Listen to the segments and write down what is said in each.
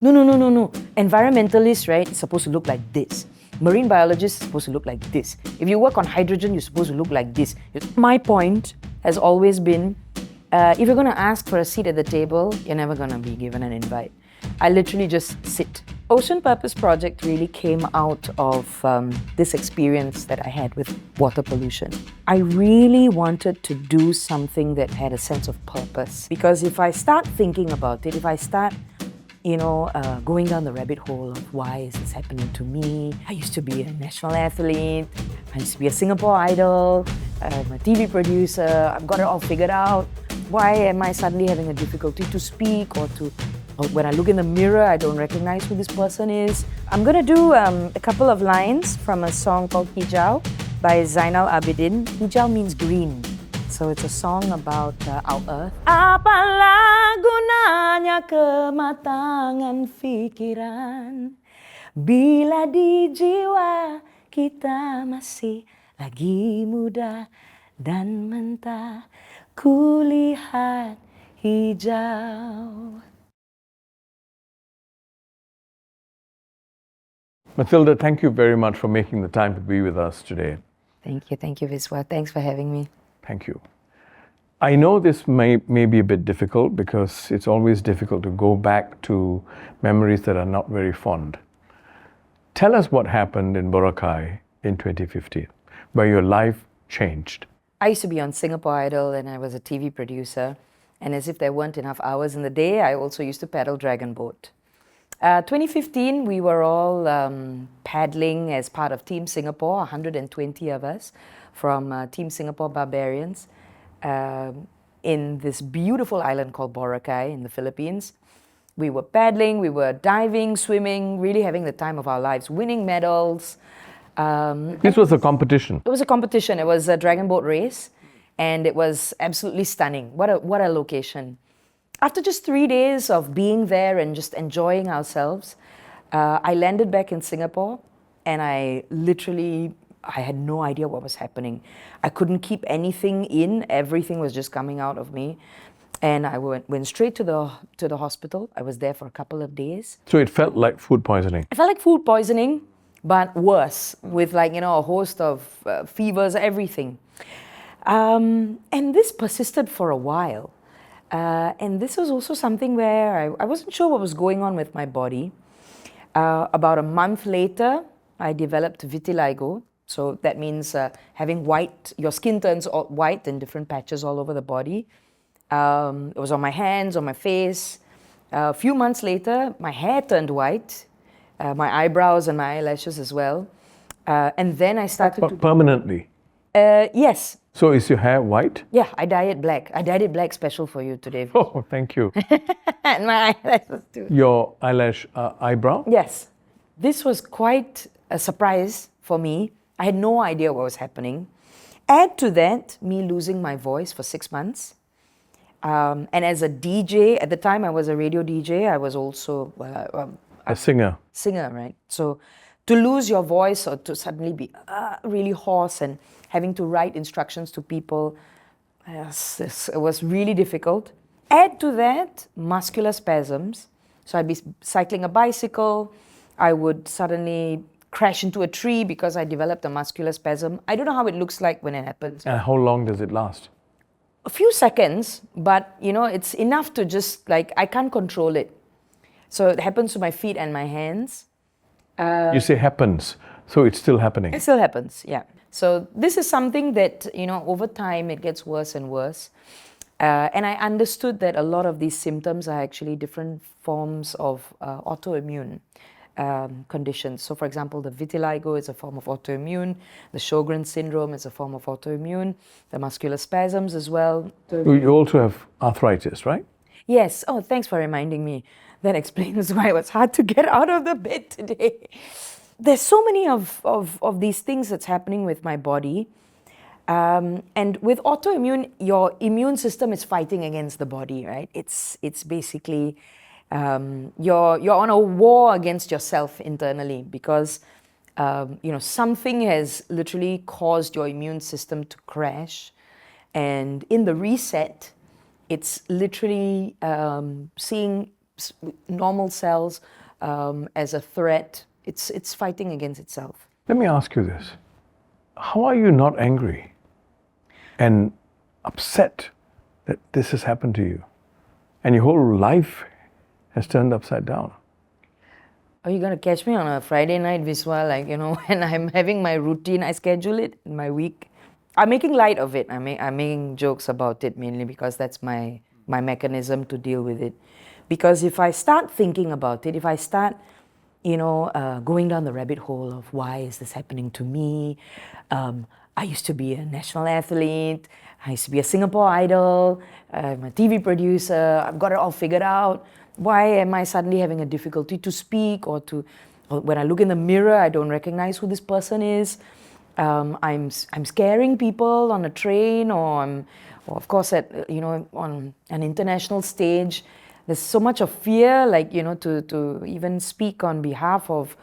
No, no, no, no, no. Environmentalist, right, is supposed to look like this. Marine biologist is supposed to look like this. If you work on hydrogen, you're supposed to look like this. My point has always been, if you're going to ask for a seat at the table, you're never going to be given an invite. I literally just sit. Ocean Purpose Project really came out of this experience that I had with water pollution. I really wanted to do something that had a sense of purpose. Because if I start thinking about it, if I start going down the rabbit hole of why is this happening to me? I used to be a national athlete. I used to be a Singapore Idol. I'm a TV producer. I've got it all figured out. Why am I suddenly having a difficulty to speak or when I look in the mirror, I don't recognize who this person is? I'm going to do a couple of lines from a song called Hijau by Zainal Abidin. Hijau means green. So it's a song about our earth. Apalah gunanya kematangan pikiran bila di jiwa kita masih lagi muda dan mentah kulihat hijau. Mathilda, thank you very much for making the time to be with us today. Thank you, Viswa. Thanks for having me. Thank you. I know this may be a bit difficult because it's always difficult to go back to memories that are not very fond. Tell us what happened in Boracay in 2015, where your life changed. I used to be on Singapore Idol and I was a TV producer. And as if there weren't enough hours in the day, I also used to paddle Dragonboat. 2015, we were all paddling as part of Team Singapore, 120 of us from Team Singapore Barbarians in this beautiful island called Boracay in the Philippines. We were paddling, we were diving, swimming, really having the time of our lives, winning medals. This was a competition. It was a competition. It was a Dragonboat race, and it was absolutely stunning. What a location. After just 3 days of being there and just enjoying ourselves, I landed back in Singapore, and I had no idea what was happening. I couldn't keep anything in. Everything was just coming out of me. And I went straight to the hospital. I was there for a couple of days. So it felt like food poisoning? It felt like food poisoning, but worse, with a host of fevers, everything. And this persisted for a while. And this was also something where I wasn't sure what was going on with my body. About a month later, I developed vitiligo. So that means having your skin turns white in different patches all over the body. It was on my hands, on my face. A few months later, my hair turned white, my eyebrows and my eyelashes as well. And then I started to... Permanently? Yes. So is your hair white? Yeah, I dye it black. I dyed it black special for you today. Oh, thank you. And my eyelashes too. Your eyebrow? Yes. This was quite a surprise for me. I had no idea what was happening. Add to that, me losing my voice for 6 months. And as a DJ, at the time I was a radio DJ, I was also... a singer. Singer, right? So to lose your voice or to suddenly be really hoarse and having to write instructions to people, it was really difficult. Add to that muscular spasms. So I'd be cycling a bicycle, I would suddenly crash into a tree because I developed a muscular spasm. I don't know how it looks like when it happens. And how long does it last? A few seconds, but it's enough to just I can't control it. So it happens to my feet and my hands. You say happens, so it's still happening. It still happens, yeah. So this is something that, over time it gets worse and worse. And I understood that a lot of these symptoms are actually different forms of autoimmune conditions. So for example, the vitiligo is a form of autoimmune, the Sjogren's syndrome is a form of autoimmune, the muscular spasms as well. You also have arthritis, right? Yes. Oh, thanks for reminding me. That explains why it was hard to get out of the bed today. There's so many of these things that's happening with my body. And with autoimmune, your immune system is fighting against the body, right? It's basically... you're on a war against yourself internally because something has literally caused your immune system to crash, and in the reset, it's literally seeing normal cells as a threat. It's fighting against itself. Let me ask you this. How are you not angry and upset that this has happened to you and your whole life has turned upside down? Are you going to catch me on a Friday night, Viswa? Like, when I'm having my routine, I schedule it in my week. I'm making light of it. I'm making jokes about it mainly because that's my mechanism to deal with it. Because if I start thinking about it, if I start, going down the rabbit hole of why is this happening to me? I used to be a national athlete. I used to be a Singapore Idol. I'm a TV producer. I've got it all figured out. Why am I suddenly having a difficulty to speak or when I look in the mirror, I don't recognize who this person is? I'm scaring people on a train or of course on an international stage. There's so much of fear, to even speak on behalf of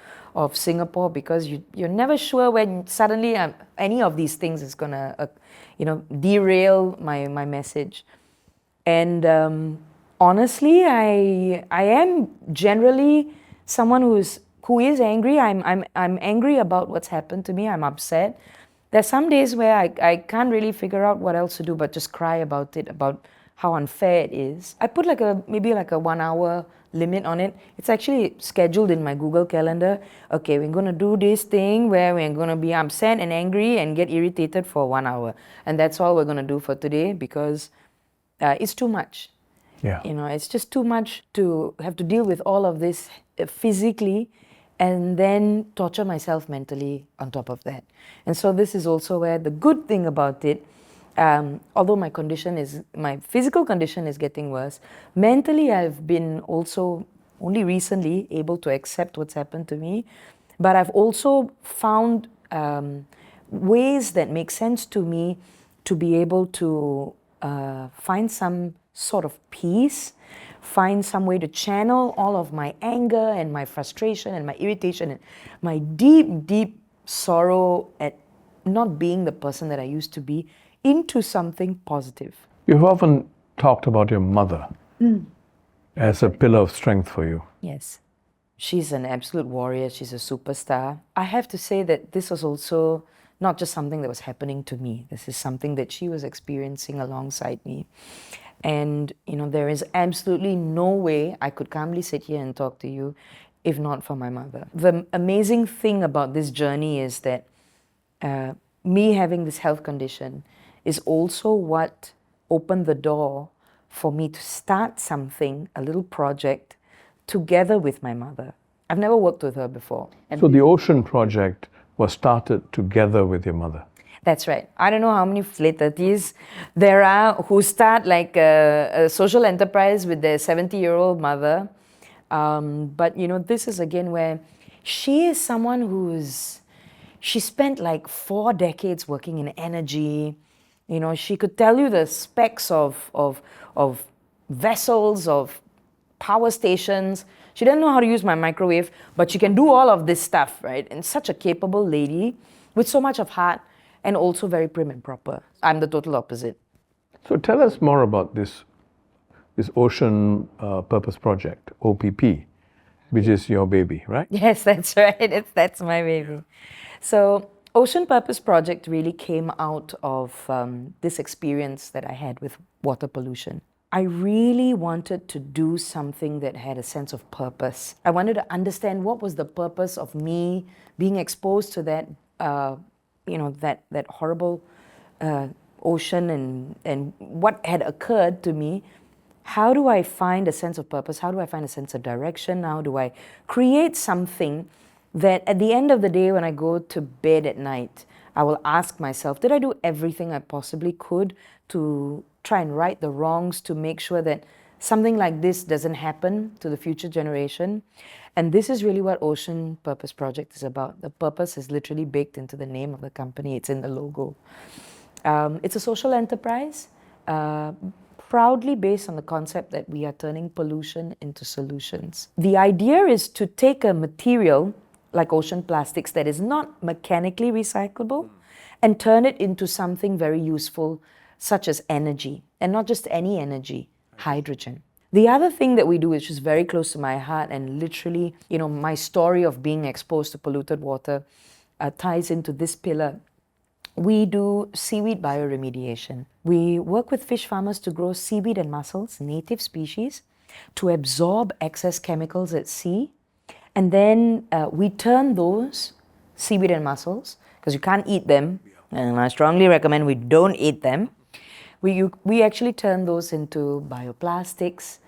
Singapore, because you're never sure when suddenly any of these things is gonna derail my message. And honestly, I am generally someone who is angry. I'm angry about what's happened to me. I'm upset. There's some days where I can't really figure out what else to do but just cry about it, about how unfair it is. I put maybe a 1 hour limit on it. It's actually scheduled in my Google Calendar. Okay, we're going to do this thing where we're going to be upset and angry and get irritated for 1 hour. And that's all we're going to do for today, because it's too much. Yeah. It's just too much to have to deal with all of this physically and then torture myself mentally on top of that. And so this is also where the good thing about it, although my physical condition is getting worse, mentally I've been also only recently able to accept what's happened to me. But I've also found ways that make sense to me to be able to find some sort of peace, find some way to channel all of my anger and my frustration and my irritation and my deep, deep sorrow at not being the person that I used to be into something positive. You've often talked about your mother as a pillar of strength for you. Yes. She's an absolute warrior. She's a superstar. I have to say that this was also not just something that was happening to me. This is something that she was experiencing alongside me. And, there is absolutely no way I could calmly sit here and talk to you if not for my mother. The amazing thing about this journey is that me having this health condition is also what opened the door for me to start something, a little project, together with my mother. I've never worked with her before. So the Ocean Project was started together with your mother. That's right. I don't know how many late 30s there are who start like a social enterprise with their 70-year-old mother. But, this is again where she is someone she spent like 4 decades working in energy. She could tell you the specs of vessels, of power stations. She doesn't know how to use my microwave, but she can do all of this stuff, right? And such a capable lady with so much of heart, and also very prim and proper. I'm the total opposite. So tell us more about this Ocean Purpose Project, OPP, which is your baby, right? Yes, that's right. That's my baby. So Ocean Purpose Project really came out of this experience that I had with water pollution. I really wanted to do something that had a sense of purpose. I wanted to understand what was the purpose of me being exposed to that that horrible ocean and what had occurred to me. How do I find a sense of purpose? How do I find a sense of direction? How do I create something that at the end of the day, when I go to bed at night, I will ask myself, did I do everything I possibly could to try and right the wrongs, to make sure that something like this doesn't happen to the future generation? And this is really what Ocean Purpose Project is about. The purpose is literally baked into the name of the company. It's in the logo. It's a social enterprise, proudly based on the concept that we are turning pollution into solutions. The idea is to take a material like ocean plastics that is not mechanically recyclable and turn it into something very useful, such as energy. And not just any energy, hydrogen. The other thing that we do, which is very close to my heart, and literally, my story of being exposed to polluted water ties into this pillar. We do seaweed bioremediation. We work with fish farmers to grow seaweed and mussels, native species, to absorb excess chemicals at sea. And then we turn those seaweed and mussels, because you can't eat them, and I strongly recommend we don't eat them. We actually turn those into bioplastics,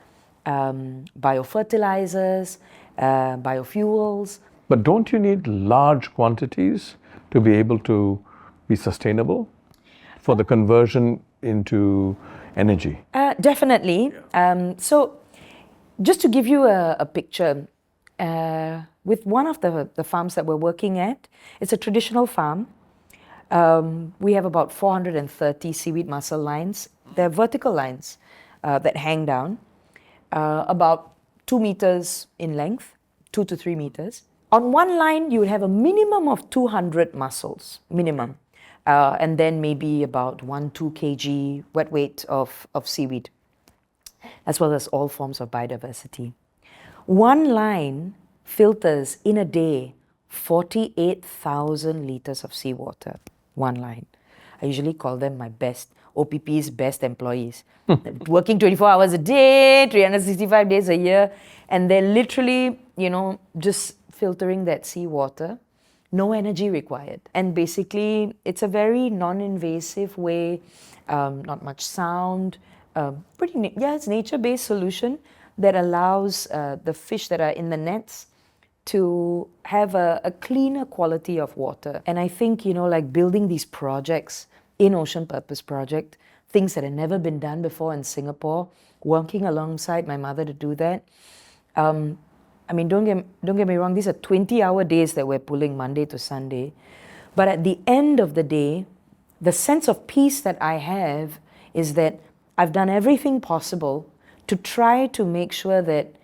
biofertilizers, biofuels. But don't you need large quantities to be able to be sustainable for the conversion into energy? Definitely. So just to give you a picture, with one of the farms that we're working at, it's a traditional farm. We have about 430 seaweed mussel lines. They're vertical lines that hang down, about 2 meters in length, 2 to 3 meters. On one line, you would have a minimum of 200 mussels, minimum. And then maybe about 1-2 kg wet weight of seaweed, as well as all forms of biodiversity. One line filters in a day 48,000 liters of seawater. One line. I usually call them my best, OPP's best employees. Working 24 hours a day, 365 days a year, and they're literally, just filtering that seawater. No energy required. And basically, it's a very non-invasive way, not much sound, it's nature-based solution that allows the fish that are in the nets to have a cleaner quality of water. And I think, like building these projects in Ocean Purpose Project, things that had never been done before in Singapore, working alongside my mother to do that. Don't get me wrong, these are 20-hour days that we're pulling Monday to Sunday. But at the end of the day, the sense of peace that I have is that I've done everything possible to try to make sure that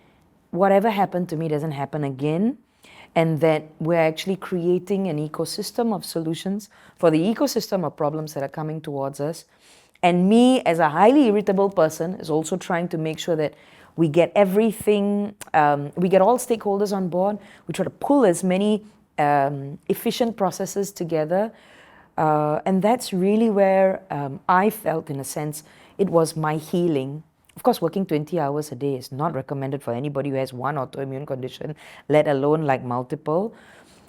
whatever happened to me doesn't happen again, and that we're actually creating an ecosystem of solutions for the ecosystem of problems that are coming towards us. And me, as a highly irritable person, is also trying to make sure that we get everything, we get all stakeholders on board. We try to pull as many efficient processes together. And that's really where I felt, in a sense, it was my healing. Of course, working 20 hours a day is not recommended for anybody who has one autoimmune condition, let alone like multiple.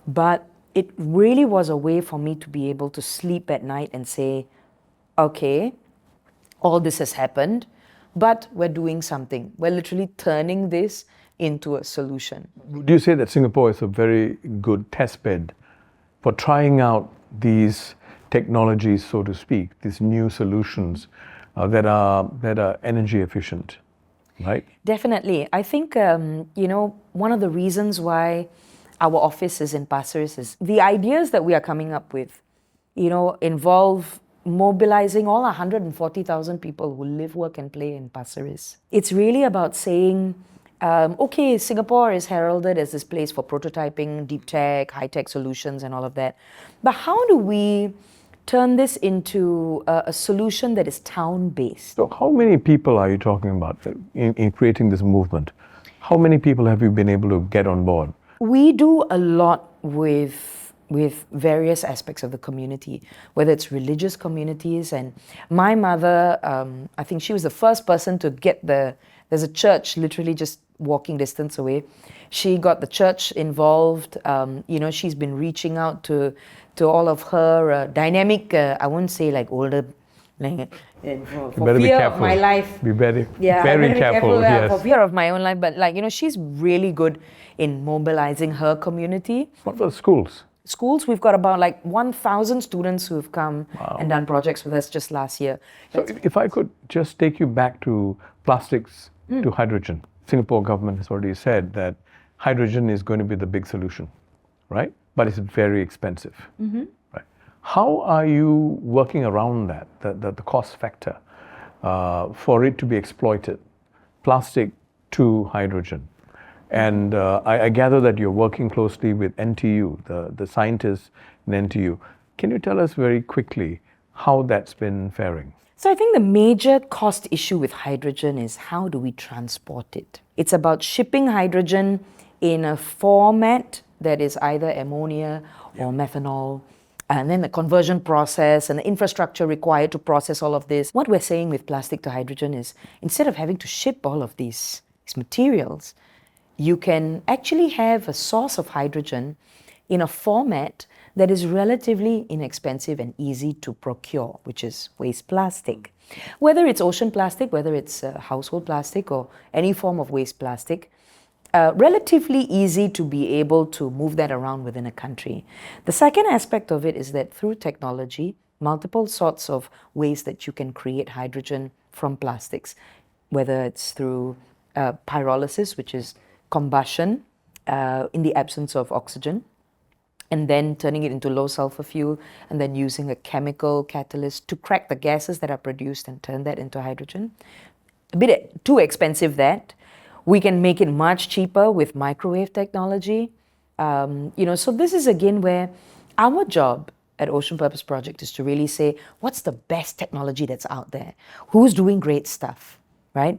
But it really was a way for me to be able to sleep at night and say, okay, all this has happened, but we're doing something. We're literally turning this into a solution. Would you say that Singapore is a very good test bed for trying out these technologies, so to speak, these new solutions that are energy efficient, right? Definitely. I think, one of the reasons why our office is in Pasir Ris is the ideas that we are coming up with, involve mobilizing all 140,000 people who live, work, and play in Pasir Ris. It's really about saying, okay, Singapore is heralded as this place for prototyping, deep tech, high-tech solutions and all of that. But how do we turn this into a solution that is town-based? So how many people are you talking about in creating this movement? How many people have you been able to get on board? We do a lot with various aspects of the community, whether it's religious communities. And my mother, I think she was the first person to get there's a church literally just walking distance away. She got the church involved. She's been reaching out to all of her dynamic, I wouldn't say like older, for fear of my life. Be very careful. Yes. For fear of my own life, but she's really good in mobilizing her community. What about schools? Schools, we've got about 1,000 students who've come and done projects with us just last year. So if I could just take you back to plastics to hydrogen. Singapore government has already said that hydrogen is going to be the big solution, right? But it's very expensive. Mm-hmm. Right? How are you working around that, the cost factor, for it to be exploited, plastic to hydrogen? And I gather that you're working closely with NTU, the scientists in NTU. Can you tell us very quickly how that's been faring? So I think the major cost issue with hydrogen is how do we transport it? It's about shipping hydrogen in a format that is either ammonia or methanol, and then the conversion process and the infrastructure required to process all of this. What we're saying with plastic to hydrogen is instead of having to ship all of these materials, you can actually have a source of hydrogen in a format that is relatively inexpensive and easy to procure, which is waste plastic. Whether it's ocean plastic, whether it's household plastic or any form of waste plastic, relatively easy to be able to move that around within a country. The second aspect of it is that through technology, multiple sorts of ways that you can create hydrogen from plastics, whether it's through pyrolysis, which is combustion in the absence of oxygen, and then turning it into low sulfur fuel, and then using a chemical catalyst to crack the gases that are produced and turn that into hydrogen. A bit too expensive that. We can make it much cheaper with microwave technology. So this is again where our job at Ocean Purpose Project is to really say, what's the best technology that's out there? Who's doing great stuff, right?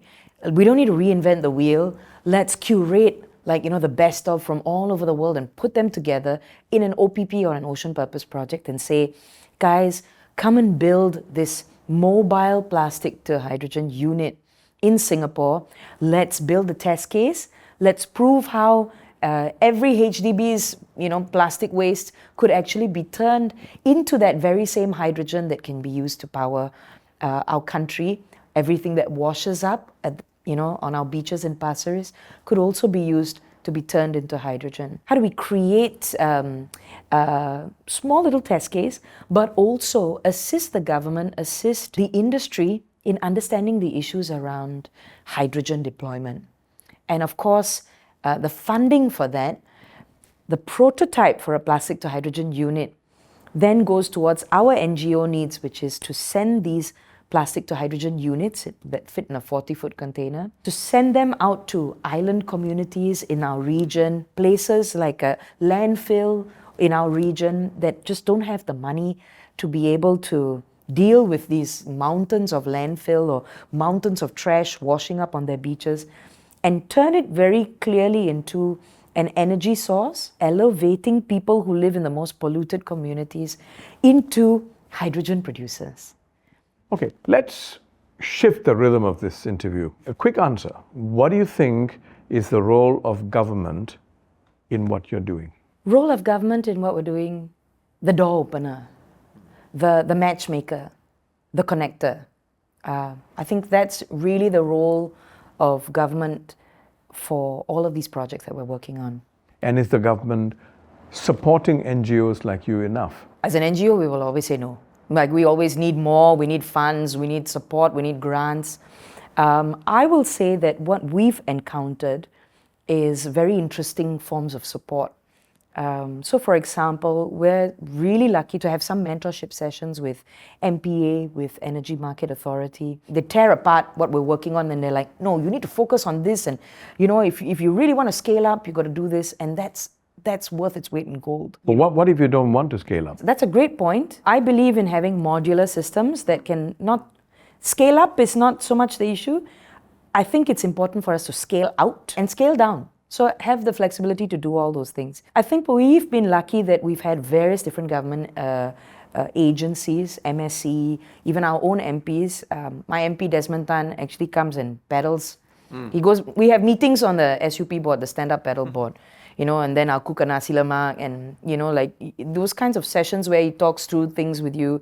We don't need to reinvent the wheel. Let's curate the best of from all over the world and put them together in an OPP or an Ocean Purpose project and say, guys, come and build this mobile plastic to hydrogen unit in Singapore. Let's build the test case. Let's prove how every HDB's plastic waste could actually be turned into that very same hydrogen that can be used to power our country. Everything that washes up on our beaches and passaries could also be used to be turned into hydrogen. How do we create a small little test case, but also assist the government, assist the industry in understanding the issues around hydrogen deployment? And of course, the funding for that, the prototype for a plastic to hydrogen unit then goes towards our NGO needs, which is to send these plastic to hydrogen units that fit in a 40-foot container, to send them out to island communities in our region, places like a landfill in our region that just don't have the money to be able to deal with these mountains of landfill or mountains of trash washing up on their beaches, and turn it very clearly into an energy source, elevating people who live in the most polluted communities into hydrogen producers. Okay, let's shift the rhythm of this interview. A quick answer. What do you think is the role of government in what you're doing? Role of government in what we're doing, the door opener, the matchmaker, the connector. I think that's really the role of government for all of these projects that we're working on. And is the government supporting NGOs like you enough? As an NGO, we will always say no. We always need more, we need funds, we need support, we need grants. I will say that what we've encountered is very interesting forms of support. So for example, we're really lucky to have some mentorship sessions with MPA, with Energy Market Authority. They tear apart what we're working on and they're like, no, you need to focus on this, and if you really want to scale up, you've got to do this, and that's worth its weight in gold. But what if you don't want to scale up? That's a great point. I believe in having modular systems that can not scale up is not so much the issue. I think it's important for us to scale out and scale down. So have the flexibility to do all those things. I think we've been lucky that we've had various different government agencies, MSC, even our own MPs. My MP Desmond Tan actually comes and paddles. He goes. We have meetings on the SUP board, the stand-up paddle board. And then I'll cook a nasi lemak, and those kinds of sessions where he talks through things with you,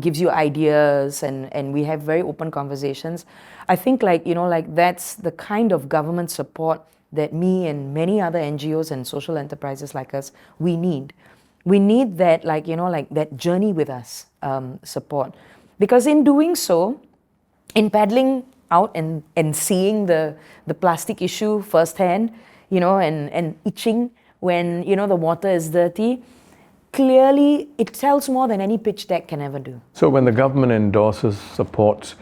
gives you ideas, and we have very open conversations. I think that's the kind of government support that me and many other NGOs and social enterprises like us, we need. We need that, that journey with us support. Because in doing so, in paddling out and seeing the plastic issue firsthand, and itching when, the water is dirty, clearly it tells more than any pitch deck can ever do. So when the government endorses, supports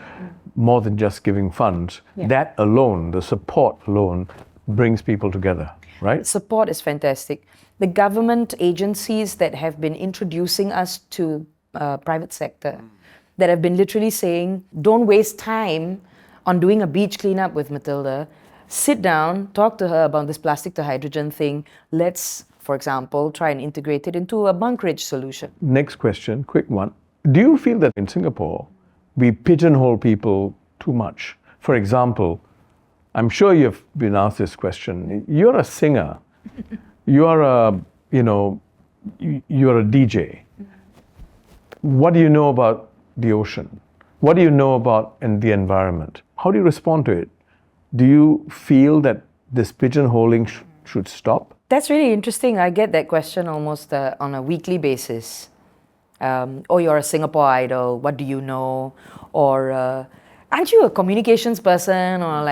more than just giving funds, that alone, the support alone, brings people together, right? Support is fantastic. The government agencies that have been introducing us to private sector, that have been literally saying, don't waste time on doing a beach cleanup with Mathilda. Sit down, talk to her about this plastic to hydrogen thing. Let's, for example, try and integrate it into a bunkage solution. Next question, quick one. Do you feel that in Singapore, we pigeonhole people too much? For example, I'm sure you've been asked this question. You're a singer. You're a, you're a DJ. What do you know about the ocean? What do you know about the environment? How do you respond to it? Do you feel that this pigeonholing should stop? That's really interesting. I get that question almost on a weekly basis. Oh, you're a Singapore idol. What do you know? Or aren't you a communications person? Or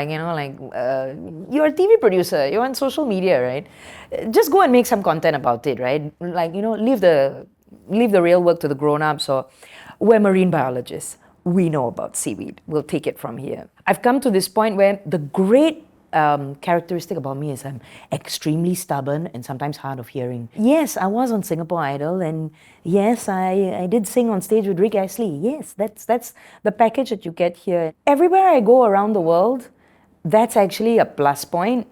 you're a TV producer. You're on social media, right? Just go and make some content about it, right? Leave the real work to the grown-ups. Or we're marine biologists. We know about seaweed. We'll take it from here. I've come to this point where the great characteristic about me is I'm extremely stubborn and sometimes hard of hearing. Yes, I was on Singapore Idol, and yes, I did sing on stage with Rick Astley. Yes, that's the package that you get here. Everywhere I go around the world, that's actually a plus point,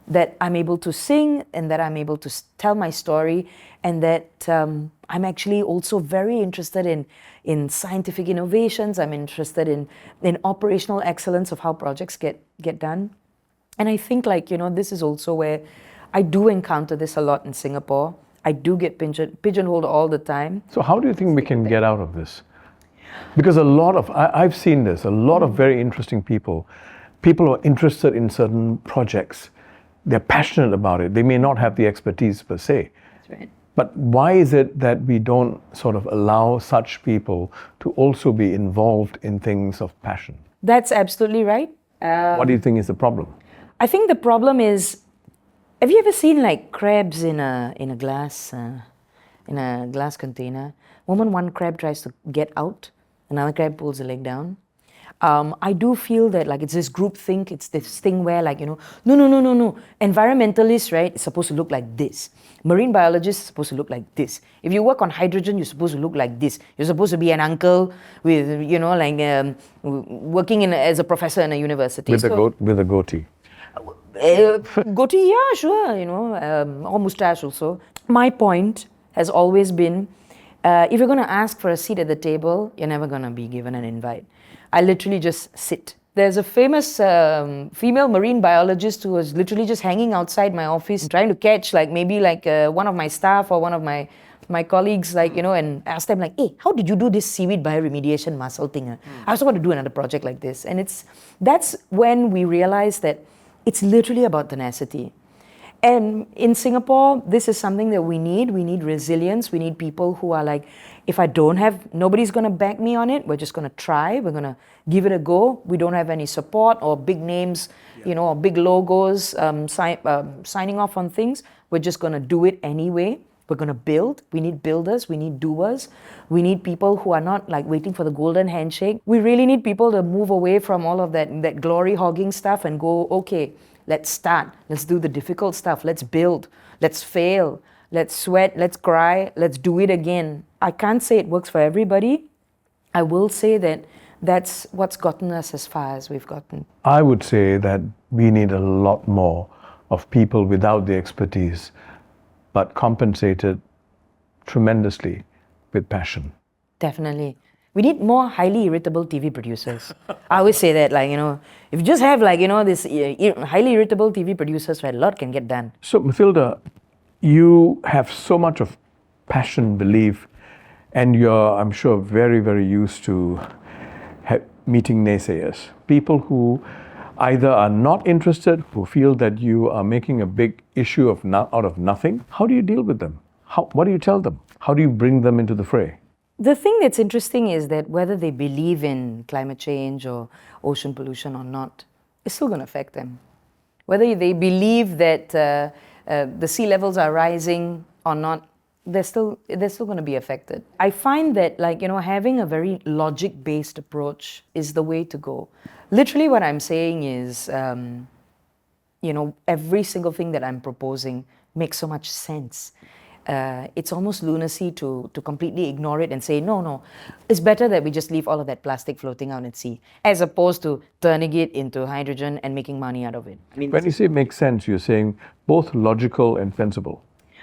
that I'm able to sing and that I'm able to tell my story, and that I'm actually also very interested in scientific innovations. I'm interested in operational excellence of how projects get done. And I think this is also where I do encounter this a lot in Singapore. I do get pigeonholed all the time. So how do you think we can get out of this? Because I've seen this, a lot of very interesting people who are interested in certain projects. They're passionate about it. They may not have the expertise per se. That's right. But why is it that we don't sort of allow such people to also be involved in things of passion? That's absolutely right. What do you think is the problem? I think the problem is, have you ever seen crabs in a glass container? When one crab tries to get out, another crab pulls the leg down. I do feel that it's this group think, it's this thing where no. Environmentalists, right, it's supposed to look like this. Marine biologists are supposed to look like this. If you work on hydrogen, you're supposed to look like this. You're supposed to be an uncle with, working as a professor in a university. With a goatee. Goatee, yeah, sure, or mustache also. My point has always been, if you're going to ask for a seat at the table, you're never going to be given an invite. I literally just sit. There's a famous female marine biologist who was literally just hanging outside my office trying to catch one of my staff or one of my colleagues, and ask them hey, how did you do this seaweed bioremediation muscle thing? I also want to do another project like this. And that's when we realized that it's literally about tenacity. And in Singapore, this is something that we need. We need resilience. We need people who are if I don't have, nobody's going to back me on it. We're just going to try. We're going to give it a go. We don't have any support or big names, or big logos signing off on things. We're just going to do it anyway. We're going to build. We need builders. We need doers. We need people who are not waiting for the golden handshake. We really need people to move away from all of that glory hogging stuff and go, okay, let's start. Let's do the difficult stuff. Let's build. Let's fail. Let's sweat. Let's cry. Let's do it again. I can't say it works for everybody. I will say that that's what's gotten us as far as we've gotten. I would say that we need a lot more of people without the expertise, but compensated tremendously with passion. Definitely. We need more highly irritable TV producers. I always say that, if you just have, this highly irritable TV producers, right, a lot can get done. So, Mathilda, you have so much of passion, belief, and you're, I'm sure, very, very used to meeting naysayers. People who either are not interested, who feel that you are making a big issue out of nothing. How do you deal with them? What do you tell them? How do you bring them into the fray? The thing that's interesting is that whether they believe in climate change or ocean pollution or not, it's still going to affect them. Whether they believe that the sea levels are rising or not, they're still going to be affected. I find that having a very logic-based approach is the way to go. Literally what I'm saying is, every single thing that I'm proposing makes so much sense. it's almost lunacy to completely ignore it and say, no, it's better that we just leave all of that plastic floating out at sea, as opposed to turning it into hydrogen and making money out of it. I mean, When you say makes sense, you're saying both logical and sensible.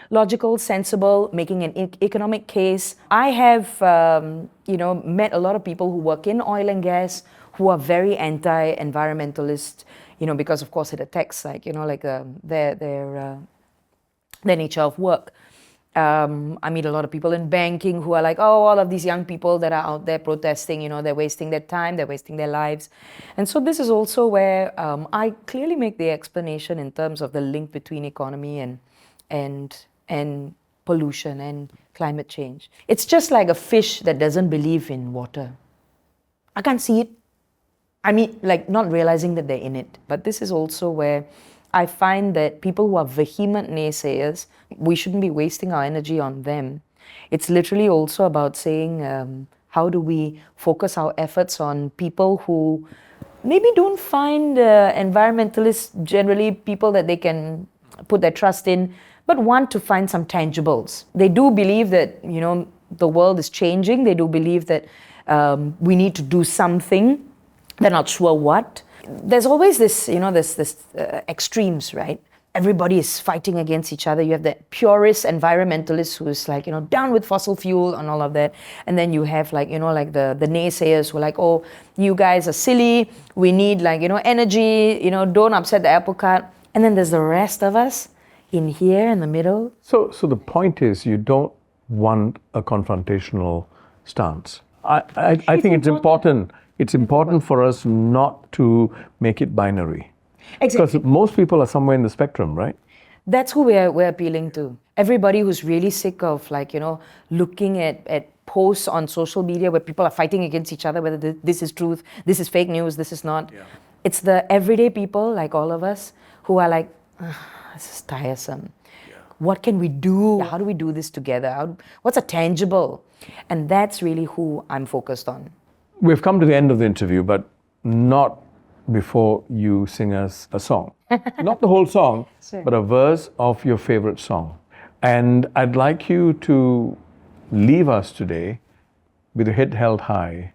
logical, sensible, making an economic case. I have, met a lot of people who work in oil and gas who are very anti-environmentalist, because of course it attacks, their nature of work. I meet a lot of people in banking who are like, oh, all of these young people that are out there protesting, they're wasting their time, they're wasting their lives. And so this is also where I clearly make the explanation in terms of the link between economy and pollution and climate change. It's just like a fish that doesn't believe in water. I can't see it. I mean, not realizing that they're in it. But this is also where I find that people who are vehement naysayers, we shouldn't be wasting our energy on them. It's literally also about saying, how do we focus our efforts on people who maybe don't find environmentalists generally people that they can put their trust in, but want to find some tangibles. They do believe that, the world is changing. They do believe that we need to do something. They're not sure what. There's always this, extremes, right? Everybody is fighting against each other. You have the purist environmentalist who's down with fossil fuel and all of that. And then you have the naysayers who are like, oh, you guys are silly. We need energy, don't upset the apple cart. And then there's the rest of us in here in the middle. So the point is, you don't want a confrontational stance. I think it's important. It's important for us not to make it binary. Exactly. Because most people are somewhere in the spectrum, right? That's who we're appealing to. Everybody who's really sick of looking at posts on social media where people are fighting against each other, whether this is truth, this is fake news, this is not. Yeah. It's the everyday people like all of us who are like, this is tiresome. Yeah. What can we do? How do we do this together? What's a tangible? And that's really who I'm focused on. We've come to the end of the interview, but not before you sing us a song. Not the whole song, sure, but a verse of your favorite song. And I'd like you to leave us today with your head held high,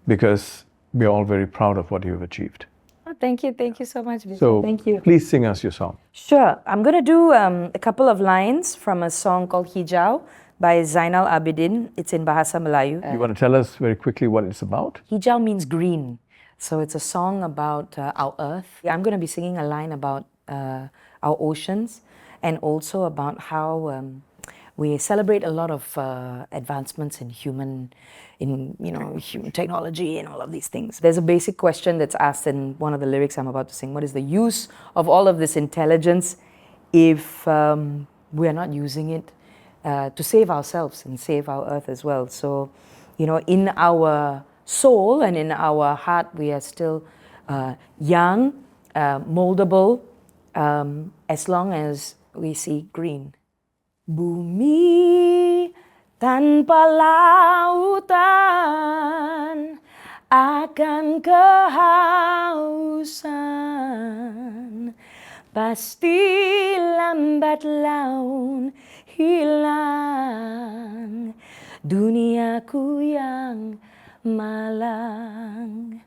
because we're all very proud of what you've achieved. Oh, thank you so much, Viswa. So thank you. Please sing us your song. Sure. I'm going to do a couple of lines from a song called Hijau by Zainal Abidin. It's in Bahasa Melayu. You want to tell us very quickly what it's about? Hijau means green. So it's a song about our earth. I'm going to be singing a line about our oceans, and also about how we celebrate a lot of advancements in human technology and all of these things. There's a basic question that's asked in one of the lyrics I'm about to sing. What is the use of all of this intelligence if we are not using it to save ourselves and save our earth as well? So, in our soul and in our heart, we are still young, moldable, as long as we see green. Bumi tanpa lautan akan kehausan, pasti lambat laun hilang duniaku yang malang.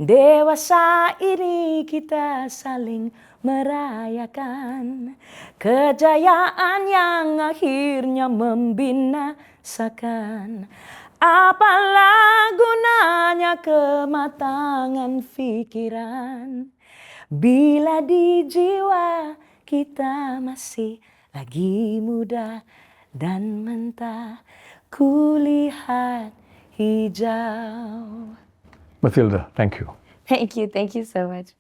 Dewasa ini kita saling merayakan kejayaan yang akhirnya membinasakan. Apalah gunanya kematangan pikiran bila di jiwa kita masih lagi muda dan mentah, kulihat hijau. Mathilda, thank you. Thank you so much.